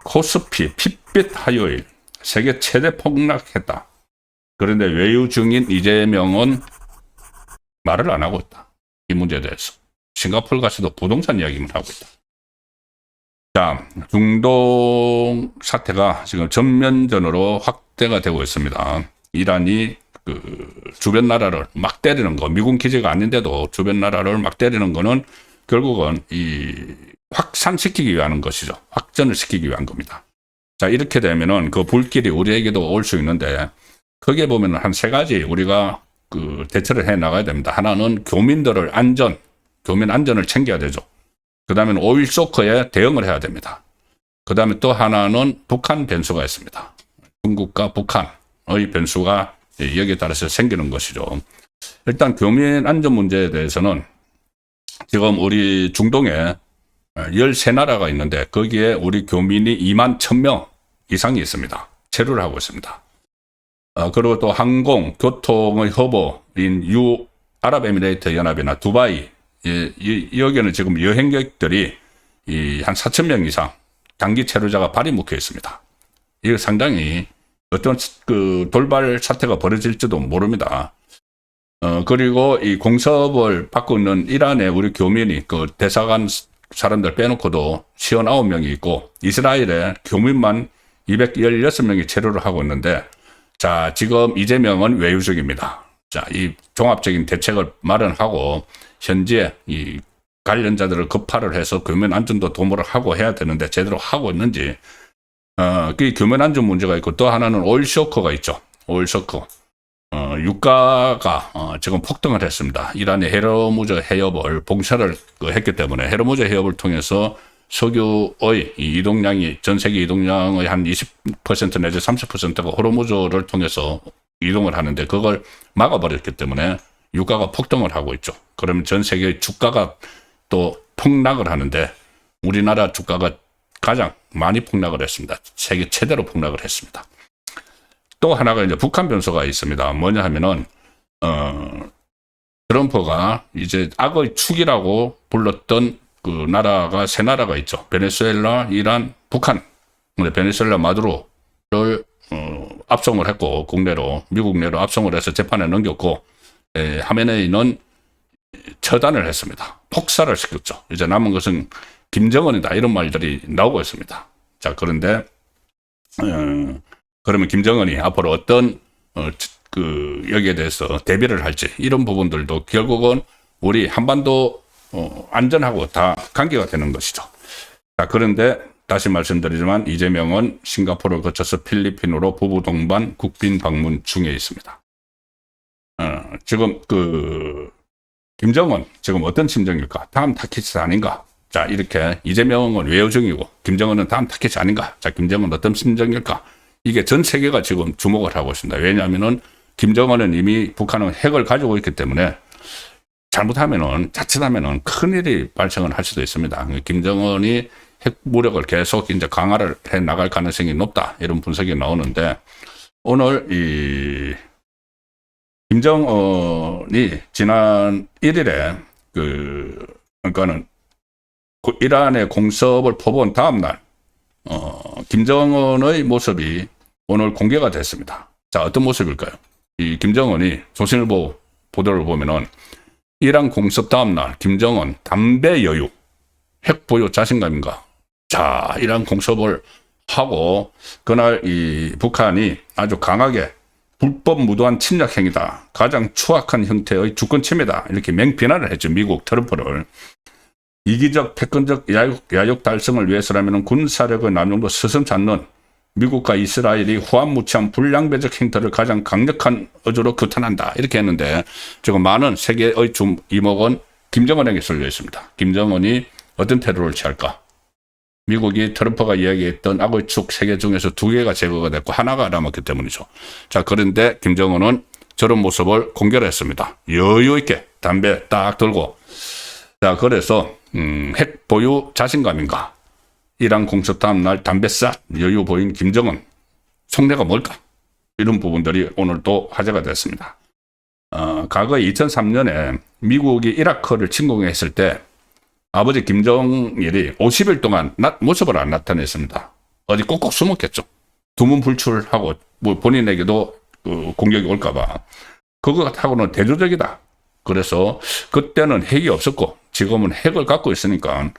코스피 핏빛 화요일 세계 최대 폭락했다. 그런데 외유 중인 이재명은 말을 안 하고 있다. 이 문제에 대해서. 싱가포르 가서도 부동산 이야기만 하고 있다. 자, 중동 사태가 지금 전면전으로 확대가 되고 있습니다. 이란이 주변 나라를 막 때리는 거, 미군 기지가 아닌데도 주변 나라를 막 때리는 거는 결국은 확산시키기 위한 것이죠. 확전을 시키기 위한 겁니다. 자, 이렇게 되면은 그 불길이 우리에게도 올 수 있는데, 거기에 보면 한 세 가지 우리가 대처를 해 나가야 됩니다. 하나는 교민들을 교민 안전을 챙겨야 되죠. 그 다음에는 오일 쇼크에 대응을 해야 됩니다. 그 다음에 또 하나는 북한 변수가 있습니다. 중국과 북한의 변수가 여기에 따라서 생기는 것이죠. 일단 교민 안전 문제에 대해서는 지금 우리 중동에 13나라가 있는데 거기에 우리 교민이 2만 1000명 이상이 있습니다. 체류를 하고 있습니다. 그리고 또 항공, 교통의 허브인 아랍에미레이트 연합이나 두바이, 여기는 지금 여행객들이 한 4,000명 이상 단기 체류자가 발이 묶여 있습니다. 이거 상당히 어떤 돌발 사태가 벌어질지도 모릅니다. 그리고 이 공섭을 받고 있는 이란의 우리 교민이 대사관 사람들 빼놓고도 59명이 있고 이스라엘에 교민만 216명이 체류를 하고 있는데, 자, 지금 이재명은 외유 중입니다. 자, 이 종합적인 대책을 마련하고 현재 이 관련자들을 급파를 해서 교민 안전도 도모를 하고 해야 되는데 제대로 하고 있는지, 그 교민 안전 문제가 있고 또 하나는 오일 쇼크가 있죠. 오일 쇼크. 유가가 지금 폭등을 했습니다. 이란의 헤르무즈 해협을 봉쇄를 했기 때문에 헤르무즈 해협을 통해서 석유의 이동량이 전 세계 이동량의 한 20% 내지 30%가 호르무즈를 통해서 이동을 하는데 그걸 막아버렸기 때문에 유가가 폭등을 하고 있죠. 그러면 전 세계 주가가 또 폭락을 하는데 우리나라 주가가 가장 많이 폭락을 했습니다. 세계 최대로 폭락을 했습니다. 또 하나가 이제 북한 변수가 있습니다. 뭐냐 하면은, 트럼프가 이제 악의 축이라고 불렀던 나라가 세 나라가 있죠. 베네수엘라, 이란, 북한. 근데 베네수엘라 마두로를, 압송을 했고, 미국 내로 압송을 해서 재판에 넘겼고, 하메네이는 처단을 했습니다. 폭사를 시켰죠. 이제 남은 것은 김정은이다. 이런 말들이 나오고 있습니다. 자, 그런데, 그러면 김정은이 앞으로 어떤 여기에 대해서 대비를 할지 이런 부분들도 결국은 우리 한반도 안전하고 다 관계가 되는 것이죠. 자, 그런데 다시 말씀드리지만 이재명은 싱가포르를 거쳐서 필리핀으로 부부 동반 국빈 방문 중에 있습니다. 지금 김정은 지금 어떤 심정일까? 다음 타깃이 아닌가? 자, 이렇게 이재명은 외유 중이고 김정은은 다음 타깃이 아닌가? 자, 김정은 어떤 심정일까? 이게 전 세계가 지금 주목을 하고 있습니다. 왜냐하면은 김정은은 이미 북한은 핵을 가지고 있기 때문에 자칫하면은 큰일이 발생을 할 수도 있습니다. 김정은이 핵 무력을 계속 이제 강화를 해 나갈 가능성이 높다. 이런 분석이 나오는데 오늘 김정은이 지난 1일에 그러니까는 이란의 공습을 퍼부은 다음 날 김정은의 모습이 오늘 공개가 됐습니다. 자, 어떤 모습일까요? 이 김정은이 조선일보 보도를 보면은 이란 공습 다음날 김정은 담배 여유, 핵 보유 자신감인가? 자, 이란 공습을 하고 그날 이 북한이 아주 강하게 불법 무도한 침략 행위다. 가장 추악한 형태의 주권 침해다. 이렇게 맹비난을 했죠. 미국 트럼프를. 이기적 패권적 야욕 달성을 위해서라면 군사력의 남용도 서슴지 않는 미국과 이스라엘이 후한무치한 불량배적 행태를 가장 강력한 어조로 규탄한다. 이렇게 했는데 지금 많은 세계의 이목은 김정은에게 쏠려 있습니다. 김정은이 어떤 태도를 취할까? 미국이 트럼프가 이야기했던 악의 축 3개 중에서 2개가 제거가 됐고 하나가 남았기 때문이죠. 자, 그런데 김정은은 저런 모습을 공개를 했습니다. 여유 있게 담배 딱 들고. 자, 그래서 핵 보유 자신감인가? 이란 공습 다음 날 담배 싹 여유 보인 김정은 속내가 뭘까? 이런 부분들이 오늘 또 화제가 됐습니다. 과거 2003년에 미국이 이라크를 침공했을 때 아버지 김정일이 50일 동안 모습을 안 나타냈습니다. 어디 꼭꼭 숨었겠죠. 두문불출하고 뭐 본인에게도 공격이 올까봐. 그거하고는 대조적이다. 그래서 그때는 핵이 없었고 지금은 핵을 갖고 있으니까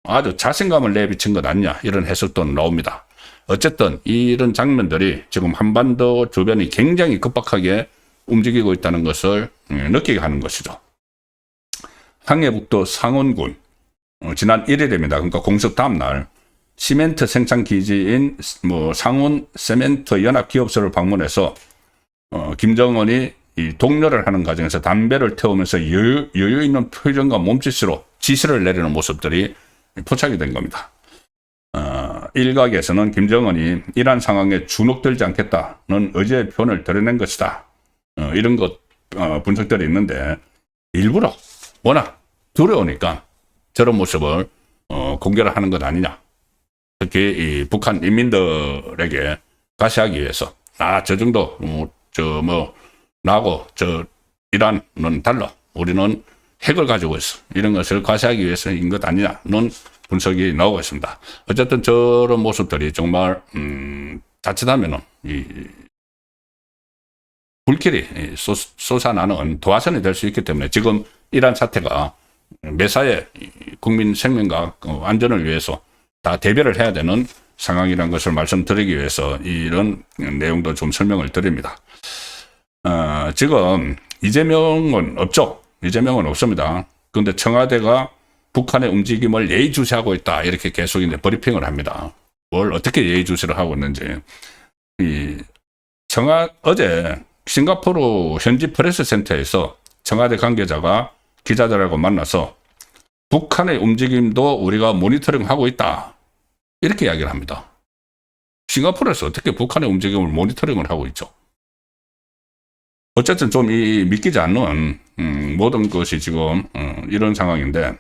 아주 자신감을 내비친 것 아니냐 이런 해석도 나옵니다. 어쨌든 이런 장면들이 지금 한반도 주변이 굉장히 급박하게 움직이고 있다는 것을 느끼게 하는 것이죠. 항해북도 상원군 지난 1일입니다. 그러니까 공습 다음 날 시멘트 생산 기지인 상원 세멘트 연합기업소를 방문해서 김정은이 이 동료를 하는 과정에서 담배를 태우면서 여유 있는 표정과 몸짓으로 지시를 내리는 모습들이 포착이 된 겁니다. 일각에서는 김정은이 이러한 상황에 주눅들지 않겠다는 의지의 표현을 드러낸 것이다. 이런 것 분석들이 있는데 일부러 워낙 두려우니까 저런 모습을 공개를 하는 것 아니냐. 특히 이 북한 인민들에게 가시하기 위해서 저 정도 나하고 이란은 달라. 우리는 핵을 가지고 있어. 이런 것을 과시하기 위해서인 것 아니냐는 분석이 나오고 있습니다. 어쨌든 저런 모습들이 정말 자칫하면은 이 불길이 솟아나는 도화선이 될 수 있기 때문에 지금 이러한 사태가 매사에 국민 생명과 안전을 위해서 다 대비를 해야 되는 상황이라는 것을 말씀드리기 위해서 이런 내용도 좀 설명을 드립니다. 지금 이재명은 없죠. 이재명은 없습니다. 그런데 청와대가 북한의 움직임을 예의주시하고 있다. 이렇게 계속 이제 브리핑을 합니다. 뭘 어떻게 예의주시를 하고 있는지. 어제 싱가포르 현지 프레스센터에서 청와대 관계자가 기자들하고 만나서 북한의 움직임도 우리가 모니터링하고 있다. 이렇게 이야기를 합니다. 싱가포르에서 어떻게 북한의 움직임을 모니터링을 하고 있죠? 어쨌든 좀 믿기지 않는 모든 것이 지금 이런 상황인데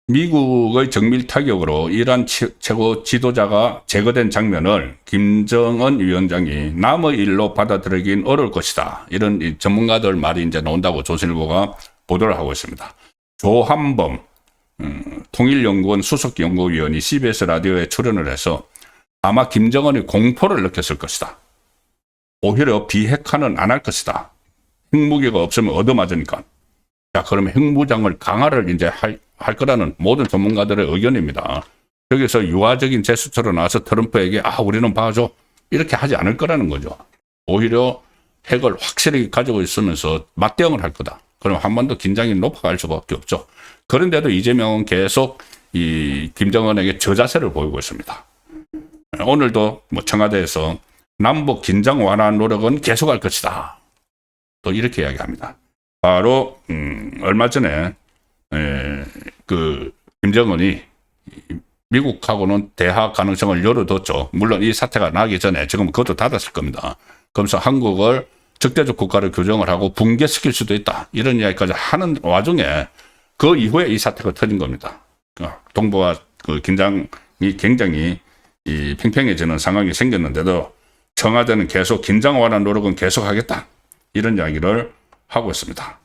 미국의 정밀 타격으로 이란 최고 지도자가 제거된 장면을 김정은 위원장이 남의 일로 받아들이긴 어려울 것이다. 이런 전문가들 말이 이제 나온다고 조선일보가 보도를 하고 있습니다. 조한범 통일연구원 수석연구위원이 CBS 라디오에 출연을 해서 아마 김정은이 공포를 느꼈을 것이다. 오히려 비핵화는 안 할 것이다. 핵무기가 없으면 얻어맞으니까. 자, 그러면 핵무장을 강화를 이제 할 거라는 모든 전문가들의 의견입니다. 여기서 유화적인 제스처로 나와서 트럼프에게 우리는 봐줘. 이렇게 하지 않을 거라는 거죠. 오히려 핵을 확실히 가지고 있으면서 맞대응을 할 거다. 그럼 한반도 긴장이 높아갈 수밖에 없죠. 그런데도 이재명은 계속 이 김정은에게 저자세를 보이고 있습니다. 오늘도 청와대에서 남북 긴장 완화 노력은 계속할 것이다. 또 이렇게 이야기합니다. 바로 얼마 전에 김정은이 미국하고는 대화 가능성을 열어뒀죠. 물론 이 사태가 나기 전에 지금 그것도 닫았을 겁니다. 그러면서 한국을 적대적 국가를 규정을 하고 붕괴시킬 수도 있다. 이런 이야기까지 하는 와중에 그 이후에 이 사태가 터진 겁니다. 동북아 긴장이 굉장히 팽팽해지는 상황이 생겼는데도 청와대는 계속 긴장 완화 노력은 계속하겠다. 이런 이야기를 하고 있습니다.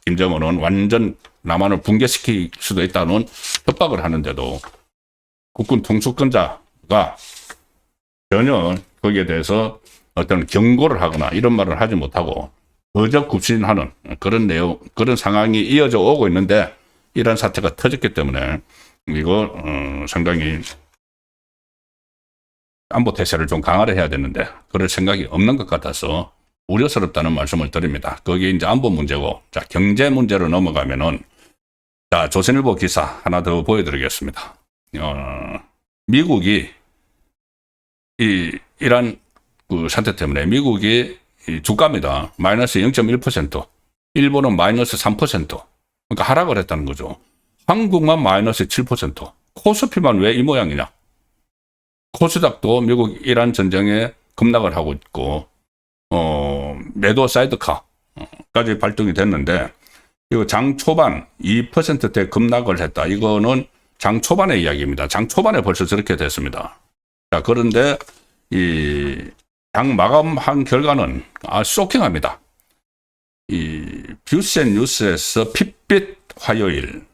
김정은은 완전 남한을 붕괴시킬 수도 있다는 협박을 하는데도 국군 통수권자가 전혀 거기에 대해서 어떤 경고를 하거나 이런 말을 하지 못하고 거저 굽신하는 그런 상황이 이어져 오고 있는데 이런 사태가 터졌기 때문에 이거 상당히 안보 태세를 좀 강화를 해야 되는데 그럴 생각이 없는 것 같아서 우려스럽다는 말씀을 드립니다. 거기에 이제 안보 문제고, 자, 경제 문제로 넘어가면은, 자, 조선일보 기사 하나 더 보여드리겠습니다. 미국이 이란 사태 때문에 미국이 주가입니다. 마이너스 0.1%, 일본은 마이너스 3%, 그러니까 하락을 했다는 거죠. 한국만 마이너스 7%, 코스피만 왜 이 모양이냐? 코스닥도 미국 이란 전쟁에 급락을 하고 있고, 매도 사이드카까지 발동이 됐는데, 이거 장 초반 2%대 급락을 했다. 이거는 장 초반의 이야기입니다. 장 초반에 벌써 저렇게 됐습니다. 자, 그런데 장 마감한 결과는 쇼킹합니다. 이 뷰센 뉴스에서 핏빛 화요일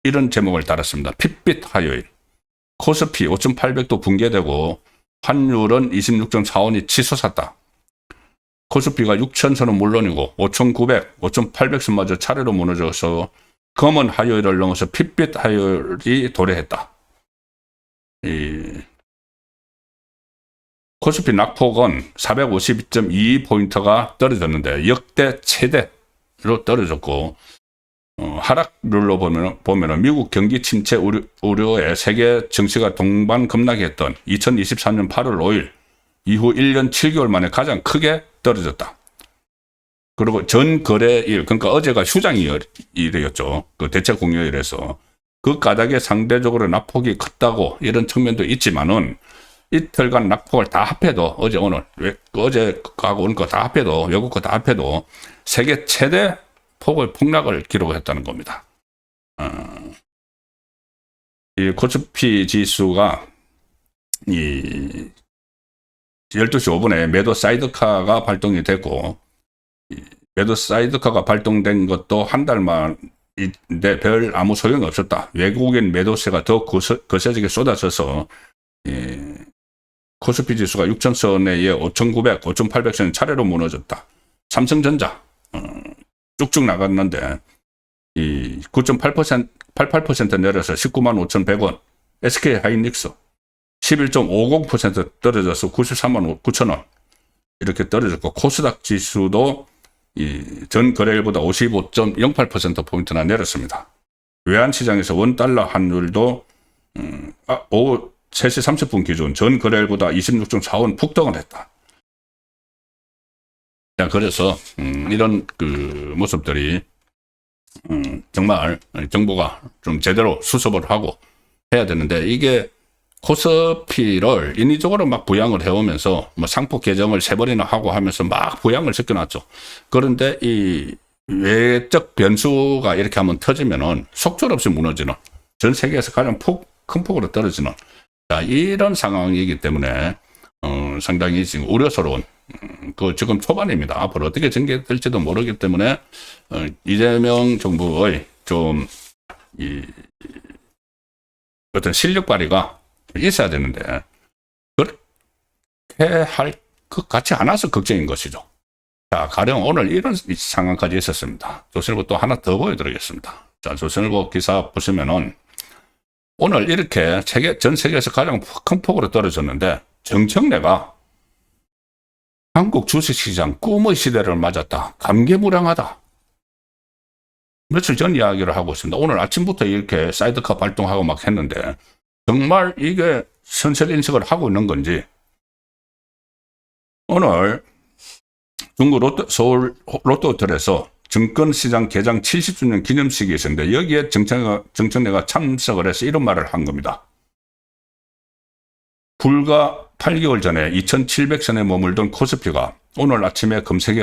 이런 제목을 달았습니다. 핏빛 화요일. 코스피 5,800도 붕괴되고 환율은 26.45원이 치솟았다. 코스피가 6,000선은 물론이고 5,900, 5,800선마저 차례로 무너져서 검은 화요일을 넘어서 핏빛 화요일이 도래했다. 코스피 낙폭은 452.22포인트가 떨어졌는데 역대 최대로 떨어졌고 하락률로 보면 미국 경기 침체 우려에 세계 증시가 동반 급락했던 2024년 8월 5일 이후 1년 7개월 만에 가장 크게 떨어졌다. 그리고 전 거래일, 그러니까 어제가 휴장일이었죠. 그 대책 공휴일에서 그 까닭에 상대적으로 낙폭이 컸다고 이런 측면도 있지만은 이틀간 낙폭을 다 합해도 어제 오늘 어제 가고 오늘 거 다 합해도 외국 거 다 합해도 세계 최대 폭의 폭락을 기록했다는 겁니다. 이 코스피 지수가 이 12시 5분에 매도 사이드카가 발동이 됐고 매도 사이드카가 발동된 것도 한 달 만인데 별 아무 소용이 없었다. 외국인 매도세가 더 거세지게 쏟아져서 코스피 지수가 6,000선에 의해 5,900, 5,800선 차례로 무너졌다. 삼성전자 쭉쭉 나갔는데 이 9.8%, 88% 내려서 195,5,100원. SK 하이닉스 11.50% 떨어져서 93만 9천원 이렇게 떨어졌고 코스닥 지수도 전 거래일보다 55.08%포인트나 내렸습니다. 외환시장에서 원달러 환율도 오후 3시 30분 기준 전 거래일보다 26.4원 폭등을 했다. 자, 그래서 이런 그 모습들이 정말 정부가 좀 제대로 수습을 하고 해야 되는데 이게 코스피를 인위적으로 막 부양을 해오면서 뭐 상품 개정을 3번이나 하고 하면서 막 부양을 시켜놨죠. 그런데 이 외적 변수가 이렇게 한번 터지면은 속절없이 무너지는 전 세계에서 가장 큰 폭으로 떨어지는 이런 상황이기 때문에 상당히 지금 우려스러운 지금 초반입니다. 앞으로 어떻게 전개될지도 모르기 때문에 이재명 정부의 좀 어떤 실력 발휘가 있어야 되는데 그렇게 할 것 같지 않아서 걱정인 것이죠. 자, 가령 오늘 이런 상황까지 있었습니다. 조선일보 또 하나 더 보여드리겠습니다. 자, 조선일보 기사 보시면은 오늘 이렇게 전 세계에서 가장 큰 폭으로 떨어졌는데 정청래가 한국 주식시장 꿈의 시대를 맞았다. 감개무량하다. 며칠 전 이야기를 하고 있습니다. 오늘 아침부터 이렇게 사이드카 발동하고 막 했는데 정말 이게 선sel인식을 하고 있는 건지 오늘 중국 서울 롯데호텔에서 증권시장 개장 70주년 기념식이 있었는데 여기에 정청래가 참석을 해서 이런 말을 한 겁니다. 불과 8개월 전에 2,700선에 머물던 코스피가 오늘 아침에 검색을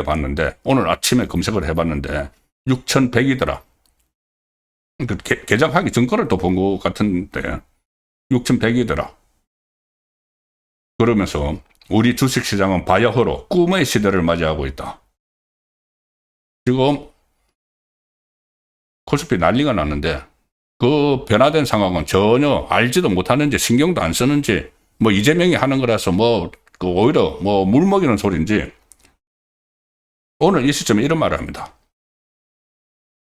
해봤는데 6,100이더라. 개장하기 전거를 또 본 것 같은데 6,100이더라. 그러면서 우리 주식시장은 바야흐로 꿈의 시대를 맞이하고 있다. 지금 코스피 난리가 났는데 그 변화된 상황은 전혀 알지도 못하는지 신경도 안 쓰는지 뭐 이재명이 하는 거라서 오히려 물먹이는 소리인지 오늘 이 시점에 이런 말을 합니다.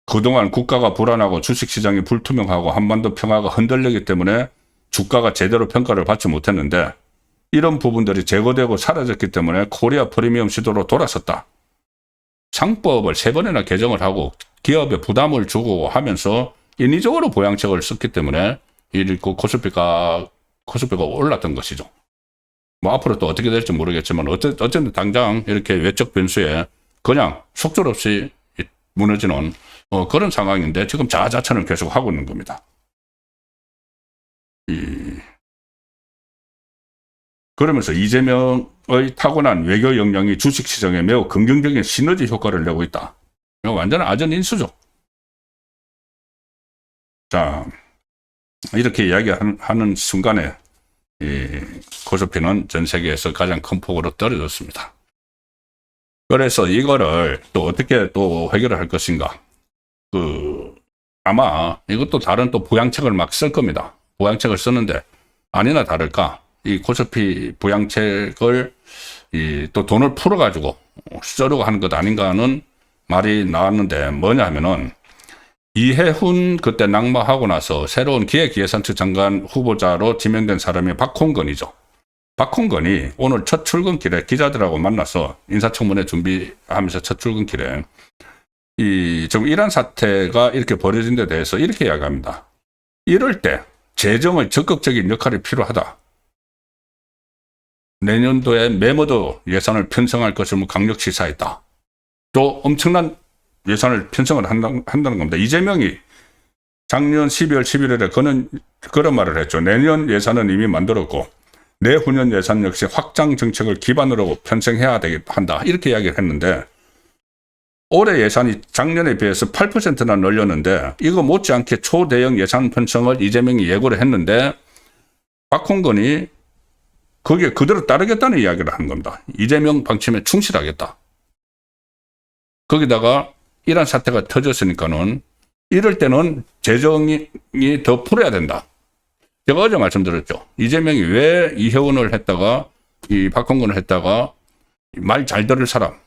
그동안 국가가 불안하고 주식시장이 불투명하고 한반도 평화가 흔들리기 때문에 주가가 제대로 평가를 받지 못했는데 이런 부분들이 제거되고 사라졌기 때문에 코리아 프리미엄 시도로 돌아섰다. 상법을 3번이나 개정을 하고 기업에 부담을 주고 하면서 인위적으로 보양책을 썼기 때문에 코스피가 올랐던 것이죠. 뭐 앞으로 또 어떻게 될지 모르겠지만 어쨌든 당장 이렇게 외적 변수에 그냥 속절없이 무너지는 그런 상황인데 지금 자아자찬을 계속 하고 있는 겁니다. 그러면서 이재명의 타고난 외교 역량이 주식시장에 매우 긍정적인 시너지 효과를 내고 있다. 완전 아전인수죠. 자, 이렇게 이야기하는 순간에 이 코스피는 전 세계에서 가장 큰 폭으로 떨어졌습니다. 그래서 이거를 또 어떻게 또 해결을 할 것인가? 아마 이것도 다른 또 부양책을 막 쓸 겁니다. 부양책을 쓰는데 아니나 다를까 이 코스피 부양책을 또 돈을 풀어가지고 쓰려고 하는 것 아닌가 하는 말이 나왔는데 뭐냐 하면은 이해훈 그때 낙마하고 나서 새로운 기획예산처 장관 후보자로 지명된 사람이 박홍근이죠. 박홍근이 오늘 첫 출근길에 기자들하고 만나서 인사청문회 준비하면서 첫 출근길에 지금 이란 사태가 이렇게 벌어진 데 대해서 이렇게 이야기합니다. 이럴 때 재정의 적극적인 역할이 필요하다. 내년도에 매모도 예산을 편성할 것을 강력 시사했다. 또 엄청난 예산을 편성을 한다는 겁니다. 이재명이 작년 12월 11일에 그런 말을 했죠. 내년 예산은 이미 만들었고 내후년 예산 역시 확장 정책을 기반으로 편성해야 한다. 이렇게 이야기를 했는데 올해 예산이 작년에 비해서 8%나 늘렸는데 이거 못지않게 초대형 예산 편성을 이재명이 예고를 했는데 박홍근이 거기에 그대로 따르겠다는 이야기를 하는 겁니다. 이재명 방침에 충실하겠다. 거기다가 이란 사태가 터졌으니까는 이럴 때는 재정이 더 풀어야 된다. 제가 어제 말씀드렸죠. 이재명이 왜 이혜원을 했다가 이 박홍근을 했다가 말 잘 들을 사람,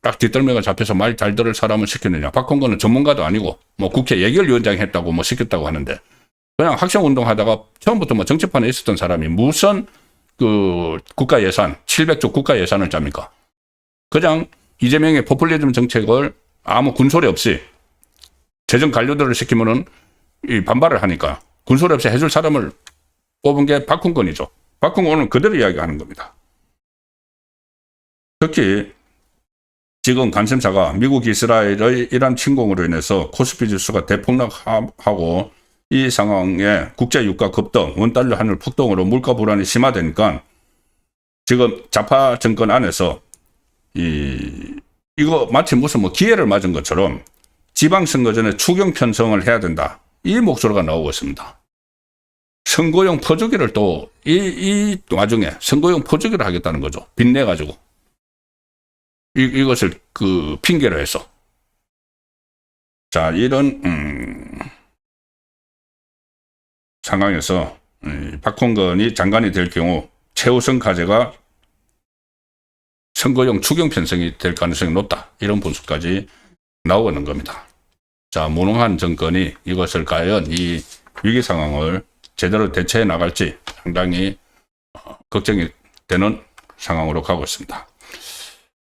딱 뒷덜미가 잡혀서 말 잘 들을 사람을 시켰느냐. 박홍근은 전문가도 아니고 뭐 국회 예결위원장 했다고 뭐 시켰다고 하는데 그냥 학생운동 하다가 처음부터 뭐 정치판에 있었던 사람이 무슨 국가 예산, 700조 국가 예산을 짭니까? 그냥 이재명의 포퓰리즘 정책을 아무 군소리 없이 재정 관료들을 시키면은 반발을 하니까 군소리 없이 해줄 사람을 뽑은 게 박홍근이죠. 박홍근은 그대로 이야기하는 겁니다. 특히 지금 관심사가 미국 이스라엘의 이란 침공으로 인해서 코스피 지수가 대폭락하고 이 상황에 국제 유가 급등, 원달러 환율 폭등으로 물가 불안이 심화되니까 지금 좌파 정권 안에서 이거 마치 무슨 뭐 기회를 맞은 것처럼 지방선거 전에 추경 편성을 해야 된다. 이 목소리가 나오고 있습니다. 선거용 퍼주기를 또 이 와중에 선거용 퍼주기를 하겠다는 거죠. 빚내가지고. 이것을 핑계로 해서. 자, 이런 상황에서 박홍근이 장관이 될 경우 최우선 과제가 선거용 추경 편성이 될 가능성이 높다. 이런 분석까지 나오는 겁니다. 자, 무능한 정권이 이것을 과연 이 위기 상황을 제대로 대처해 나갈지 상당히 걱정이 되는 상황으로 가고 있습니다.